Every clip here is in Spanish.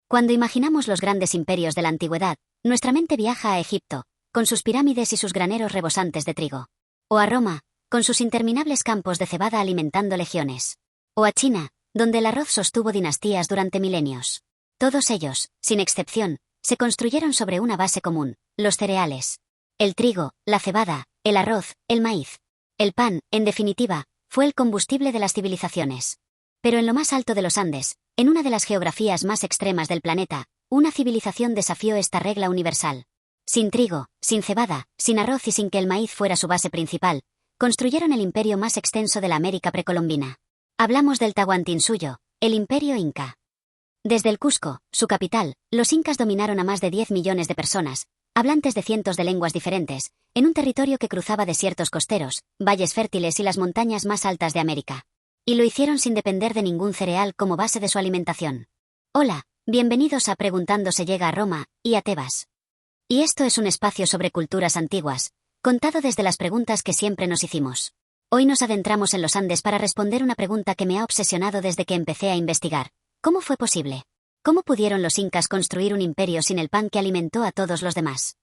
Cuando imaginamos los grandes imperios de la antigüedad, nuestra mente viaja a Egipto, con sus pirámides y sus graneros rebosantes de trigo. O a Roma, con sus interminables campos de cebada alimentando legiones. O a China, donde el arroz sostuvo dinastías durante milenios. Todos ellos, sin excepción, se construyeron sobre una base común, los cereales. El trigo, la cebada, el arroz, el maíz. El pan, en definitiva, fue el combustible de las civilizaciones. Pero en lo más alto de los Andes, en una de las geografías más extremas del planeta, una civilización desafió esta regla universal. Sin trigo, sin cebada, sin arroz y sin que el maíz fuera su base principal, construyeron el imperio más extenso de la América precolombina. Hablamos del Tahuantinsuyo, el imperio inca. Desde el Cusco, su capital, los incas dominaron a más de 10 millones de personas, hablantes de cientos de lenguas diferentes, en un territorio que cruzaba desiertos costeros, valles fértiles y las montañas más altas de América. Y lo hicieron sin depender de ningún cereal como base de su alimentación. Hola, bienvenidos a Preguntando se llega a Roma, y a Tebas. Y esto es un espacio sobre culturas antiguas, contado desde las preguntas que siempre nos hicimos. Hoy nos adentramos en los Andes para responder una pregunta que me ha obsesionado desde que empecé a investigar. ¿Cómo fue posible? ¿Cómo pudieron los incas construir un imperio sin el pan que alimentó a todos los demás?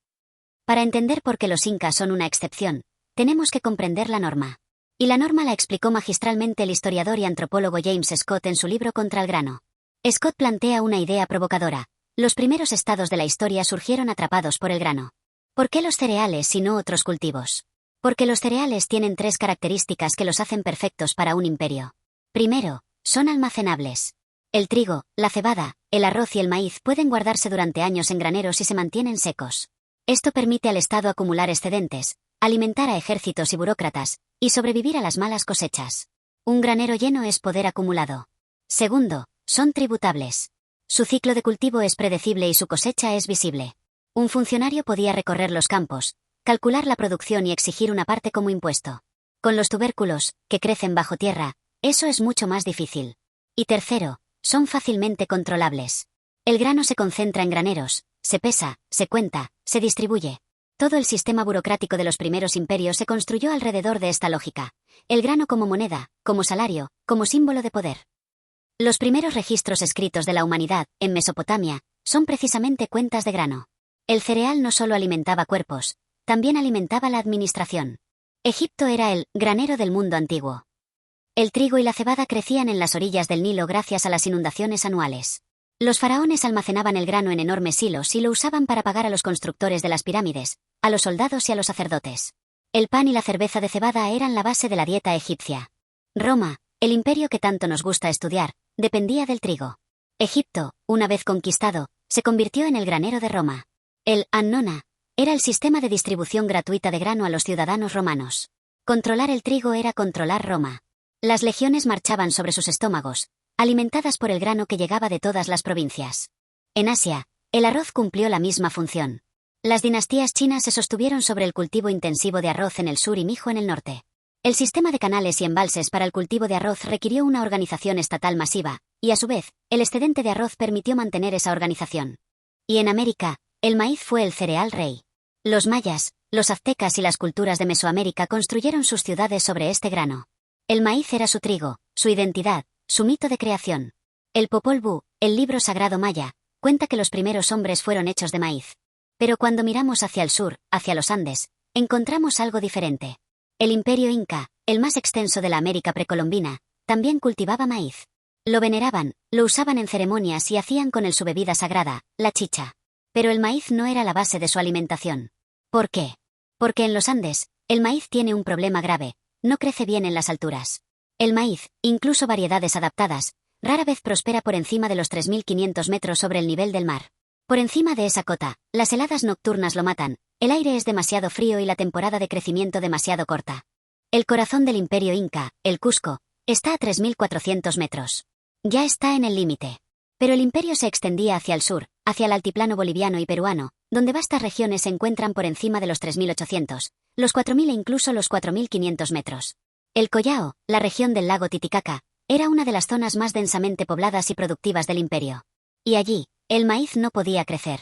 Para entender por qué los incas son una excepción, tenemos que comprender la norma. Y la norma la explicó magistralmente el historiador y antropólogo James Scott en su libro Contra el grano. Scott plantea una idea provocadora. Los primeros estados de la historia surgieron atrapados por el grano. ¿Por qué los cereales y no otros cultivos? Porque los cereales tienen 3 características que los hacen perfectos para un imperio. Primero, son almacenables. El trigo, la cebada, el arroz y el maíz pueden guardarse durante años en graneros y se mantienen secos. Esto permite al Estado acumular excedentes, alimentar a ejércitos y burócratas, y sobrevivir a las malas cosechas. Un granero lleno es poder acumulado. Segundo, son tributables. Su ciclo de cultivo es predecible y su cosecha es visible. Un funcionario podía recorrer los campos, calcular la producción y exigir una parte como impuesto. Con los tubérculos, que crecen bajo tierra, eso es mucho más difícil. Y tercero, son fácilmente controlables. El grano se concentra en graneros, se pesa, se cuenta, se distribuye. Todo el sistema burocrático de los primeros imperios se construyó alrededor de esta lógica. El grano como moneda, como salario, como símbolo de poder. Los primeros registros escritos de la humanidad, en Mesopotamia, son precisamente cuentas de grano. El cereal no solo alimentaba cuerpos, también alimentaba la administración. Egipto era el granero del mundo antiguo. El trigo y la cebada crecían en las orillas del Nilo gracias a las inundaciones anuales. Los faraones almacenaban el grano en enormes silos y lo usaban para pagar a los constructores de las pirámides, a los soldados y a los sacerdotes. El pan y la cerveza de cebada eran la base de la dieta egipcia. Roma, el imperio que tanto nos gusta estudiar, dependía del trigo. Egipto, una vez conquistado, se convirtió en el granero de Roma. El annona era el sistema de distribución gratuita de grano a los ciudadanos romanos. Controlar el trigo era controlar Roma. Las legiones marchaban sobre sus estómagos, alimentadas por el grano que llegaba de todas las provincias. En Asia, el arroz cumplió la misma función. Las dinastías chinas se sostuvieron sobre el cultivo intensivo de arroz en el sur y mijo en el norte. El sistema de canales y embalses para el cultivo de arroz requirió una organización estatal masiva, y a su vez, el excedente de arroz permitió mantener esa organización. Y en América, el maíz fue el cereal rey. Los mayas, los aztecas y las culturas de Mesoamérica construyeron sus ciudades sobre este grano. El maíz era su trigo, su identidad, su mito de creación. El Popol Vuh, el libro sagrado maya, cuenta que los primeros hombres fueron hechos de maíz. Pero cuando miramos hacia el sur, hacia los Andes, encontramos algo diferente. El imperio inca, el más extenso de la América precolombina, también cultivaba maíz. Lo veneraban, lo usaban en ceremonias y hacían con él su bebida sagrada, la chicha. Pero el maíz no era la base de su alimentación. ¿Por qué? Porque en los Andes, el maíz tiene un problema grave. No crece bien en las alturas. El maíz, incluso variedades adaptadas, rara vez prospera por encima de los 3.500 metros sobre el nivel del mar. Por encima de esa cota, las heladas nocturnas lo matan, el aire es demasiado frío y la temporada de crecimiento demasiado corta. El corazón del imperio inca, el Cusco, está a 3.400 metros. Ya está en el límite. Pero el imperio se extendía hacia el sur, hacia el altiplano boliviano y peruano, donde vastas regiones se encuentran por encima de los 3.800, los 4.000 e incluso los 4.500 metros. El Collao, la región del lago Titicaca, era una de las zonas más densamente pobladas y productivas del imperio. Y allí, el maíz no podía crecer.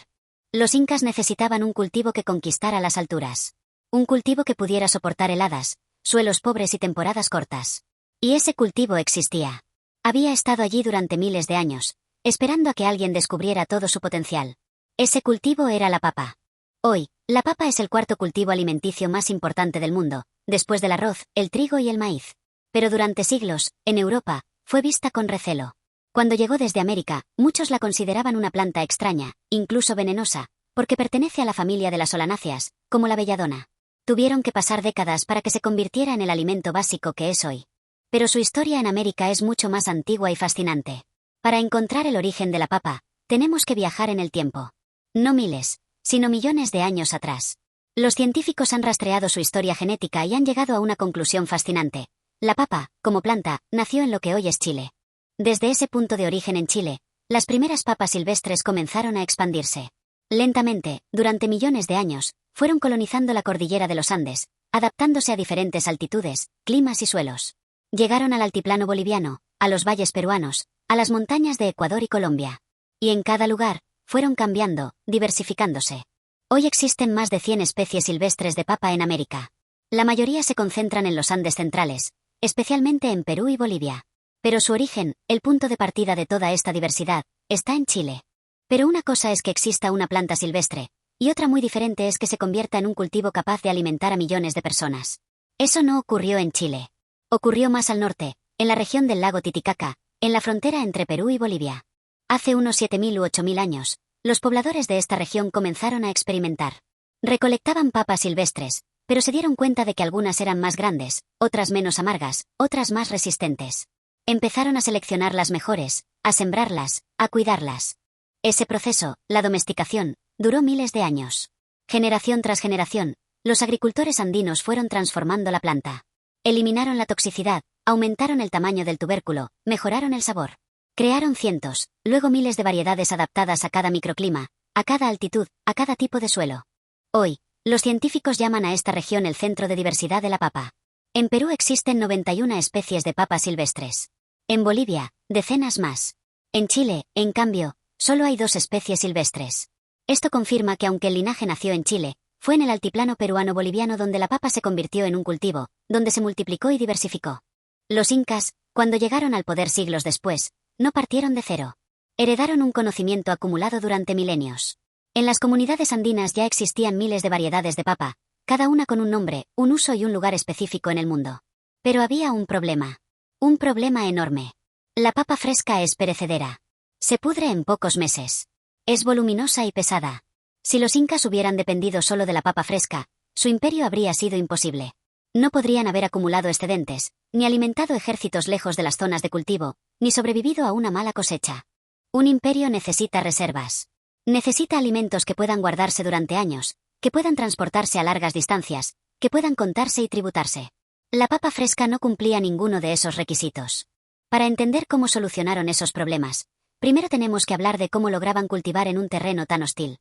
Los incas necesitaban un cultivo que conquistara las alturas. Un cultivo que pudiera soportar heladas, suelos pobres y temporadas cortas. Y ese cultivo existía. Había estado allí durante miles de años, esperando a que alguien descubriera todo su potencial. Ese cultivo era la papa. Hoy, la papa es el cuarto cultivo alimenticio más importante del mundo, después del arroz, el trigo y el maíz. Pero durante siglos, en Europa, fue vista con recelo. Cuando llegó desde América, muchos la consideraban una planta extraña, incluso venenosa, porque pertenece a la familia de las solanáceas, como la belladona. Tuvieron que pasar décadas para que se convirtiera en el alimento básico que es hoy. Pero su historia en América es mucho más antigua y fascinante. Para encontrar el origen de la papa, tenemos que viajar en el tiempo. No miles, sino millones de años atrás. Los científicos han rastreado su historia genética y han llegado a una conclusión fascinante. La papa, como planta, nació en lo que hoy es Chile. Desde ese punto de origen en Chile, las primeras papas silvestres comenzaron a expandirse. Lentamente, durante millones de años, fueron colonizando la cordillera de los Andes, adaptándose a diferentes altitudes, climas y suelos. Llegaron al altiplano boliviano, a los valles peruanos, a las montañas de Ecuador y Colombia. Y en cada lugar, fueron cambiando, diversificándose. Hoy existen más de 100 especies silvestres de papa en América. La mayoría se concentran en los Andes centrales, especialmente en Perú y Bolivia. Pero su origen, el punto de partida de toda esta diversidad, está en Chile. Pero una cosa es que exista una planta silvestre, y otra muy diferente es que se convierta en un cultivo capaz de alimentar a millones de personas. Eso no ocurrió en Chile. Ocurrió más al norte, en la región del lago Titicaca, en la frontera entre Perú y Bolivia. Hace unos 7.000 u 8.000 años, los pobladores de esta región comenzaron a experimentar. Recolectaban papas silvestres, pero se dieron cuenta de que algunas eran más grandes, otras menos amargas, otras más resistentes. Empezaron a seleccionar las mejores, a sembrarlas, a cuidarlas. Ese proceso, la domesticación, duró miles de años. Generación tras generación, los agricultores andinos fueron transformando la planta. Eliminaron la toxicidad, aumentaron el tamaño del tubérculo, mejoraron el sabor. Crearon cientos, luego miles de variedades adaptadas a cada microclima, a cada altitud, a cada tipo de suelo. Hoy, los científicos llaman a esta región el centro de diversidad de la papa. En Perú existen 91 especies de papas silvestres. En Bolivia, decenas más. En Chile, en cambio, solo hay 2 especies silvestres. Esto confirma que aunque el linaje nació en Chile, fue en el altiplano peruano-boliviano donde la papa se convirtió en un cultivo, donde se multiplicó y diversificó. Los incas, cuando llegaron al poder siglos después, no partieron de cero. Heredaron un conocimiento acumulado durante milenios. En las comunidades andinas ya existían miles de variedades de papa, cada una con un nombre, un uso y un lugar específico en el mundo. Pero había un problema. Un problema enorme. La papa fresca es perecedera. Se pudre en pocos meses. Es voluminosa y pesada. Si los incas hubieran dependido solo de la papa fresca, su imperio habría sido imposible. No podrían haber acumulado excedentes, ni alimentado ejércitos lejos de las zonas de cultivo, ni sobrevivido a una mala cosecha. Un imperio necesita reservas. Necesita alimentos que puedan guardarse durante años, que puedan transportarse a largas distancias, que puedan contarse y tributarse. La papa fresca no cumplía ninguno de esos requisitos. Para entender cómo solucionaron esos problemas, primero tenemos que hablar de cómo lograban cultivar en un terreno tan hostil.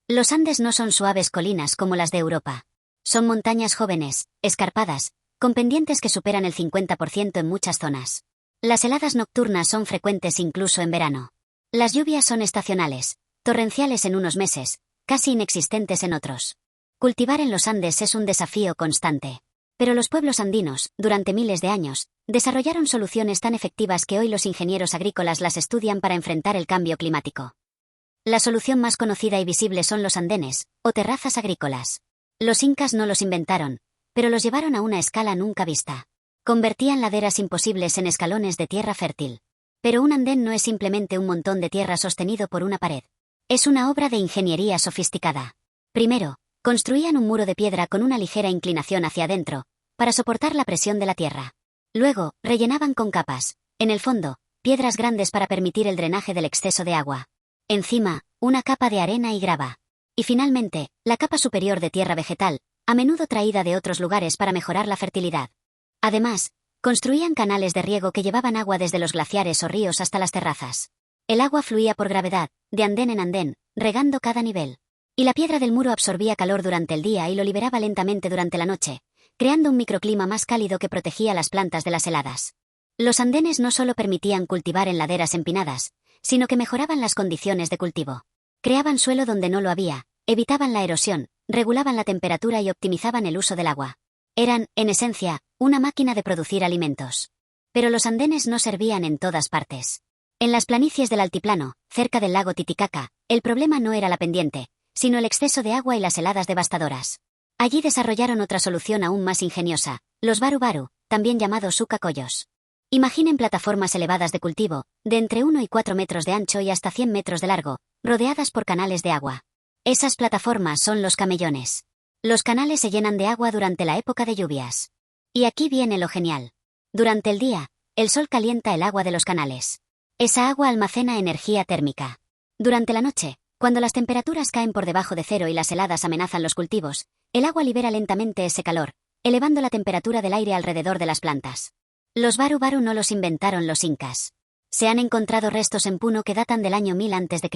Los Andes no son suaves colinas como las de Europa. Son montañas jóvenes, escarpadas, con pendientes que superan el 50% en muchas zonas. Las heladas nocturnas son frecuentes incluso en verano. Las lluvias son estacionales, torrenciales en unos meses, casi inexistentes en otros. Cultivar en los Andes es un desafío constante. Pero los pueblos andinos, durante miles de años, desarrollaron soluciones tan efectivas que hoy los ingenieros agrícolas las estudian para enfrentar el cambio climático. La solución más conocida y visible son los andenes, o terrazas agrícolas. Los incas no los inventaron, pero los llevaron a una escala nunca vista. Convertían laderas imposibles en escalones de tierra fértil. Pero un andén no es simplemente un montón de tierra sostenido por una pared. Es una obra de ingeniería sofisticada. Primero, construían un muro de piedra con una ligera inclinación hacia adentro, para soportar la presión de la tierra. Luego, rellenaban con capas, en el fondo, piedras grandes para permitir el drenaje del exceso de agua. Encima, una capa de arena y grava. Y finalmente, la capa superior de tierra vegetal, a menudo traída de otros lugares para mejorar la fertilidad. Además, construían canales de riego que llevaban agua desde los glaciares o ríos hasta las terrazas. El agua fluía por gravedad, de andén en andén, regando cada nivel. Y la piedra del muro absorbía calor durante el día y lo liberaba lentamente durante la noche, creando un microclima más cálido que protegía las plantas de las heladas. Los andenes no solo permitían cultivar en laderas empinadas, sino que mejoraban las condiciones de cultivo. Creaban suelo donde no lo había, evitaban la erosión, regulaban la temperatura y optimizaban el uso del agua. Eran, en esencia, una máquina de producir alimentos. Pero los andenes no servían en todas partes. En las planicies del altiplano, cerca del lago Titicaca, el problema no era la pendiente, sino el exceso de agua y las heladas devastadoras. Allí desarrollaron otra solución aún más ingeniosa, los baru baru, también llamados sucacollos. Imaginen plataformas elevadas de cultivo, de entre 1 y 4 metros de ancho y hasta 100 metros de largo, rodeadas por canales de agua. Esas plataformas son los camellones. Los canales se llenan de agua durante la época de lluvias. Y aquí viene lo genial. Durante el día, el sol calienta el agua de los canales. Esa agua almacena energía térmica. Durante la noche, cuando las temperaturas caen por debajo de cero y las heladas amenazan los cultivos, el agua libera lentamente ese calor, elevando la temperatura del aire alrededor de las plantas. Los baru baru no los inventaron los incas. Se han encontrado restos en Puno que datan del año 1000 a.C.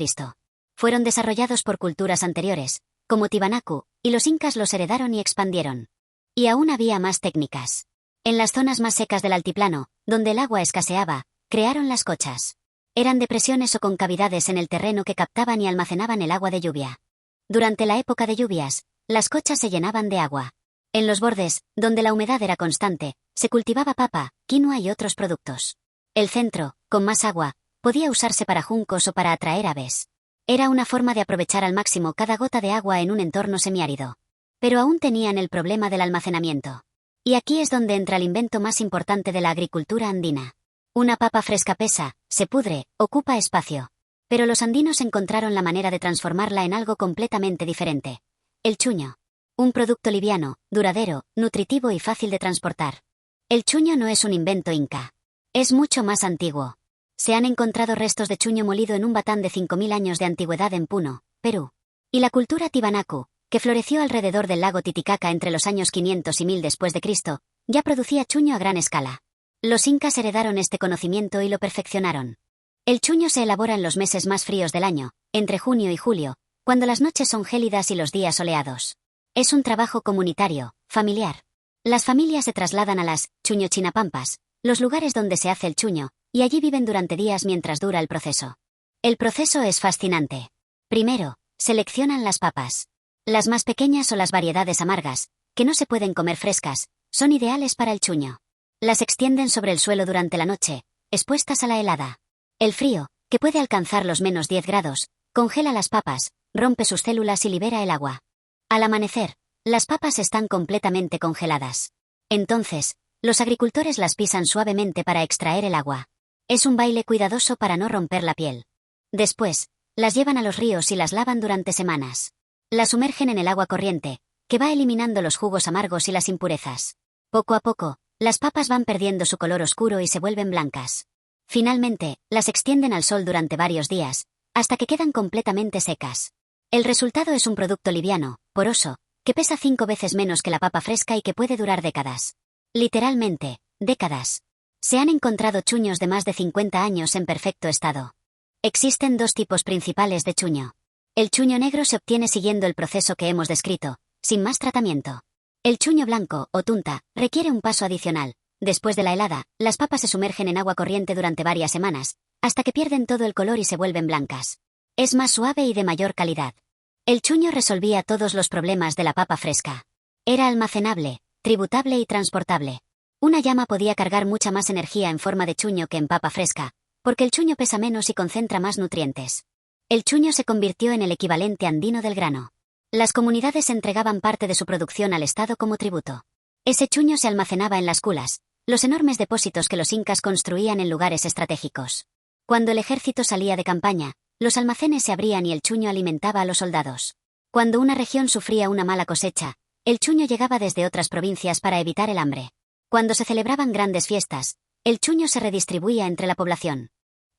Fueron desarrollados por culturas anteriores, como Tiwanaku, y los incas los heredaron y expandieron. Y aún había más técnicas. En las zonas más secas del altiplano, donde el agua escaseaba, crearon las cochas. Eran depresiones o concavidades en el terreno que captaban y almacenaban el agua de lluvia. Durante la época de lluvias, las cochas se llenaban de agua. En los bordes, donde la humedad era constante, se cultivaba papa, quinoa y otros productos. El centro, con más agua, podía usarse para juncos o para atraer aves. Era una forma de aprovechar al máximo cada gota de agua en un entorno semiárido. Pero aún tenían el problema del almacenamiento. Y aquí es donde entra el invento más importante de la agricultura andina. Una papa fresca pesa, se pudre, ocupa espacio. Pero los andinos encontraron la manera de transformarla en algo completamente diferente. El chuño. Un producto liviano, duradero, nutritivo y fácil de transportar. El chuño no es un invento inca. Es mucho más antiguo. Se han encontrado restos de chuño molido en un batán de 5000 años de antigüedad en Puno, Perú. Y la cultura Tiwanaku, que floreció alrededor del lago Titicaca entre los años 500 y 1000 después de Cristo, ya producía chuño a gran escala. Los incas heredaron este conocimiento y lo perfeccionaron. El chuño se elabora en los meses más fríos del año, entre junio y julio, cuando las noches son gélidas y los días soleados. Es un trabajo comunitario, familiar. Las familias se trasladan a las chuñochinapampas, los lugares donde se hace el chuño, y allí viven durante días mientras dura el proceso. El proceso es fascinante. Primero, seleccionan las papas. Las más pequeñas o las variedades amargas, que no se pueden comer frescas, son ideales para el chuño. Las extienden sobre el suelo durante la noche, expuestas a la helada. El frío, que puede alcanzar los -10 grados, congela las papas, rompe sus células y libera el agua. Al amanecer, las papas están completamente congeladas. Entonces, los agricultores las pisan suavemente para extraer el agua. Es un baile cuidadoso para no romper la piel. Después, las llevan a los ríos y las lavan durante semanas. Las sumergen en el agua corriente, que va eliminando los jugos amargos y las impurezas. Poco a poco, las papas van perdiendo su color oscuro y se vuelven blancas. Finalmente, las extienden al sol durante varios días, hasta que quedan completamente secas. El resultado es un producto liviano, poroso, que pesa 5 veces menos que la papa fresca y que puede durar décadas. Literalmente, décadas. Se han encontrado chuños de más de 50 años en perfecto estado. Existen 2 tipos principales de chuño. El chuño negro se obtiene siguiendo el proceso que hemos descrito, sin más tratamiento. El chuño blanco, o tunta, requiere un paso adicional. Después de la helada, las papas se sumergen en agua corriente durante varias semanas, hasta que pierden todo el color y se vuelven blancas. Es más suave y de mayor calidad. El chuño resolvía todos los problemas de la papa fresca. Era almacenable, tributable y transportable. Una llama podía cargar mucha más energía en forma de chuño que en papa fresca, porque el chuño pesa menos y concentra más nutrientes. El chuño se convirtió en el equivalente andino del grano. Las comunidades entregaban parte de su producción al Estado como tributo. Ese chuño se almacenaba en las culas, los enormes depósitos que los incas construían en lugares estratégicos. Cuando el ejército salía de campaña, los almacenes se abrían y el chuño alimentaba a los soldados. Cuando una región sufría una mala cosecha, el chuño llegaba desde otras provincias para evitar el hambre. Cuando se celebraban grandes fiestas, el chuño se redistribuía entre la población.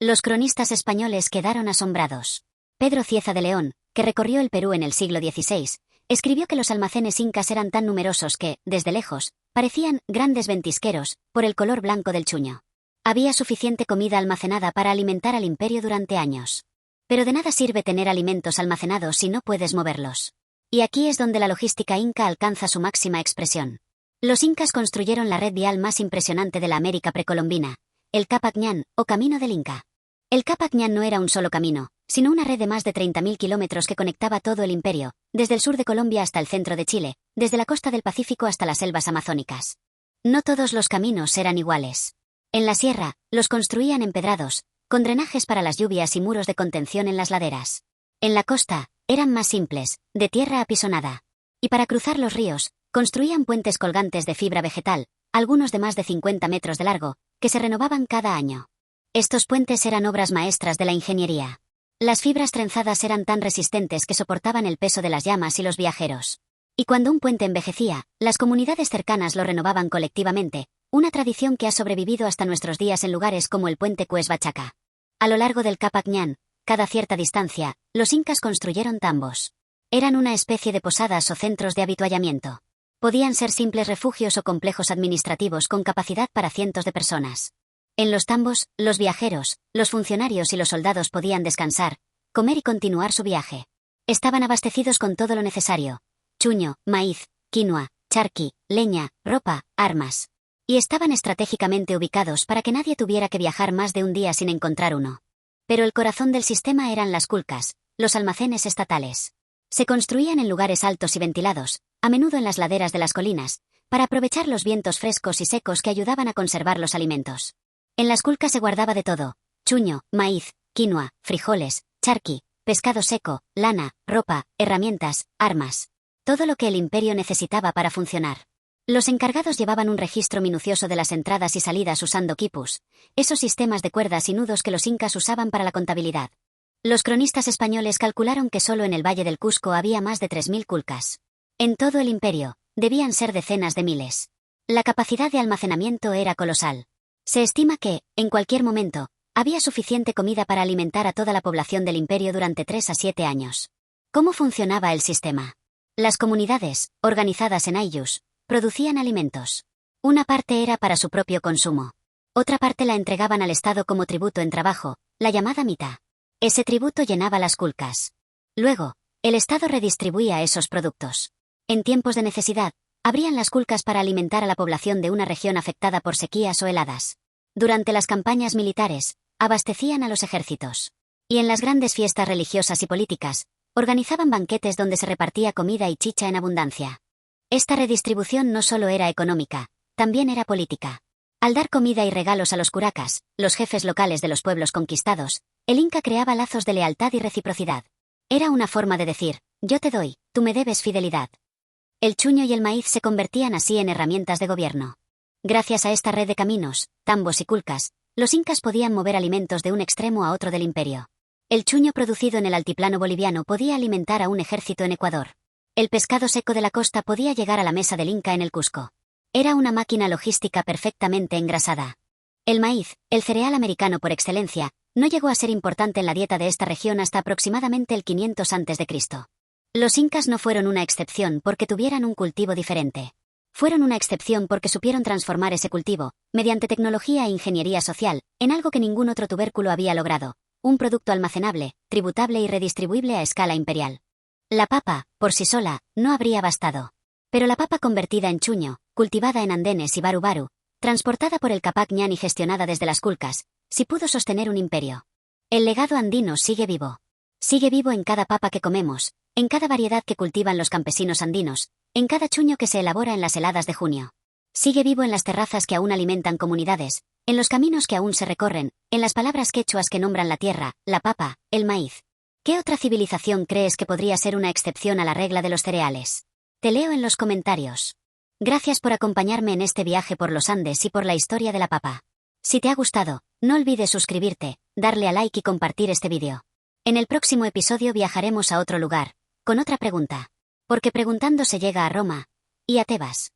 Los cronistas españoles quedaron asombrados. Pedro Cieza de León, que recorrió el Perú en el siglo XVI, escribió que los almacenes incas eran tan numerosos que, desde lejos, parecían grandes ventisqueros, por el color blanco del chuño. Había suficiente comida almacenada para alimentar al imperio durante años. Pero de nada sirve tener alimentos almacenados si no puedes moverlos. Y aquí es donde la logística inca alcanza su máxima expresión. Los incas construyeron la red vial más impresionante de la América precolombina, el Capac Ñan, o Camino del Inca. El Capac Ñan no era un solo camino, sino una red de más de 30.000 kilómetros que conectaba todo el imperio, desde el sur de Colombia hasta el centro de Chile, desde la costa del Pacífico hasta las selvas amazónicas. No todos los caminos eran iguales. En la sierra, los construían empedrados, con drenajes para las lluvias y muros de contención en las laderas. En la costa, eran más simples, de tierra apisonada. Y para cruzar los ríos, construían puentes colgantes de fibra vegetal, algunos de más de 50 metros de largo, que se renovaban cada año. Estos puentes eran obras maestras de la ingeniería. Las fibras trenzadas eran tan resistentes que soportaban el peso de las llamas y los viajeros. Y cuando un puente envejecía, las comunidades cercanas lo renovaban colectivamente, una tradición que ha sobrevivido hasta nuestros días en lugares como el puente Cues-Bachaca. A lo largo del Capac Ñan, cada cierta distancia, los incas construyeron tambos. Eran una especie de posadas o centros de habituallamiento. Podían ser simples refugios o complejos administrativos con capacidad para cientos de personas. En los tambos, los viajeros, los funcionarios y los soldados podían descansar, comer y continuar su viaje. Estaban abastecidos con todo lo necesario: chuño, maíz, quinoa, charqui, leña, ropa, armas. Y estaban estratégicamente ubicados para que nadie tuviera que viajar más de un día sin encontrar uno. Pero el corazón del sistema eran las culcas, los almacenes estatales. Se construían en lugares altos y ventilados, a menudo en las laderas de las colinas, para aprovechar los vientos frescos y secos que ayudaban a conservar los alimentos. En las culcas se guardaba de todo: chuño, maíz, quinoa, frijoles, charqui, pescado seco, lana, ropa, herramientas, armas. Todo lo que el imperio necesitaba para funcionar. Los encargados llevaban un registro minucioso de las entradas y salidas usando quipus, esos sistemas de cuerdas y nudos que los incas usaban para la contabilidad. Los cronistas españoles calcularon que solo en el Valle del Cusco había más de 3.000 culcas. En todo el imperio, debían ser decenas de miles. La capacidad de almacenamiento era colosal. Se estima que, en cualquier momento, había suficiente comida para alimentar a toda la población del imperio durante 3 a 7 años. ¿Cómo funcionaba el sistema? Las comunidades, organizadas en ayllus, producían alimentos. Una parte era para su propio consumo. Otra parte la entregaban al Estado como tributo en trabajo, la llamada mitad. Ese tributo llenaba las culcas. Luego, el Estado redistribuía esos productos. En tiempos de necesidad, abrían las culcas para alimentar a la población de una región afectada por sequías o heladas. Durante las campañas militares, abastecían a los ejércitos. Y en las grandes fiestas religiosas y políticas, organizaban banquetes donde se repartía comida y chicha en abundancia. Esta redistribución no solo era económica, también era política. Al dar comida y regalos a los curacas, los jefes locales de los pueblos conquistados, el Inca creaba lazos de lealtad y reciprocidad. Era una forma de decir: yo te doy, tú me debes fidelidad. El chuño y el maíz se convertían así en herramientas de gobierno. Gracias a esta red de caminos, tambos y culcas, los incas podían mover alimentos de un extremo a otro del imperio. El chuño producido en el altiplano boliviano podía alimentar a un ejército en Ecuador. El pescado seco de la costa podía llegar a la mesa del Inca en el Cusco. Era una máquina logística perfectamente engrasada. El maíz, el cereal americano por excelencia, no llegó a ser importante en la dieta de esta región hasta aproximadamente el 500 a.C. Los incas no fueron una excepción porque tuvieran un cultivo diferente. Fueron una excepción porque supieron transformar ese cultivo, mediante tecnología e ingeniería social, en algo que ningún otro tubérculo había logrado: un producto almacenable, tributable y redistribuible a escala imperial. La papa, por sí sola, no habría bastado. Pero la papa convertida en chuño, cultivada en andenes y baru-baru, transportada por el Capac Ñan y gestionada desde las culcas, sí pudo sostener un imperio. El legado andino sigue vivo. Sigue vivo en cada papa que comemos, en cada variedad que cultivan los campesinos andinos, en cada chuño que se elabora en las heladas de junio. Sigue vivo en las terrazas que aún alimentan comunidades, en los caminos que aún se recorren, en las palabras quechuas que nombran la tierra, la papa, el maíz. ¿Qué otra civilización crees que podría ser una excepción a la regla de los cereales? Te leo en los comentarios. Gracias por acompañarme en este viaje por los Andes y por la historia de la papa. Si te ha gustado, no olvides suscribirte, darle a like y compartir este vídeo. En el próximo episodio viajaremos a otro lugar, con otra pregunta. Porque preguntando se llega a Roma y a Tebas.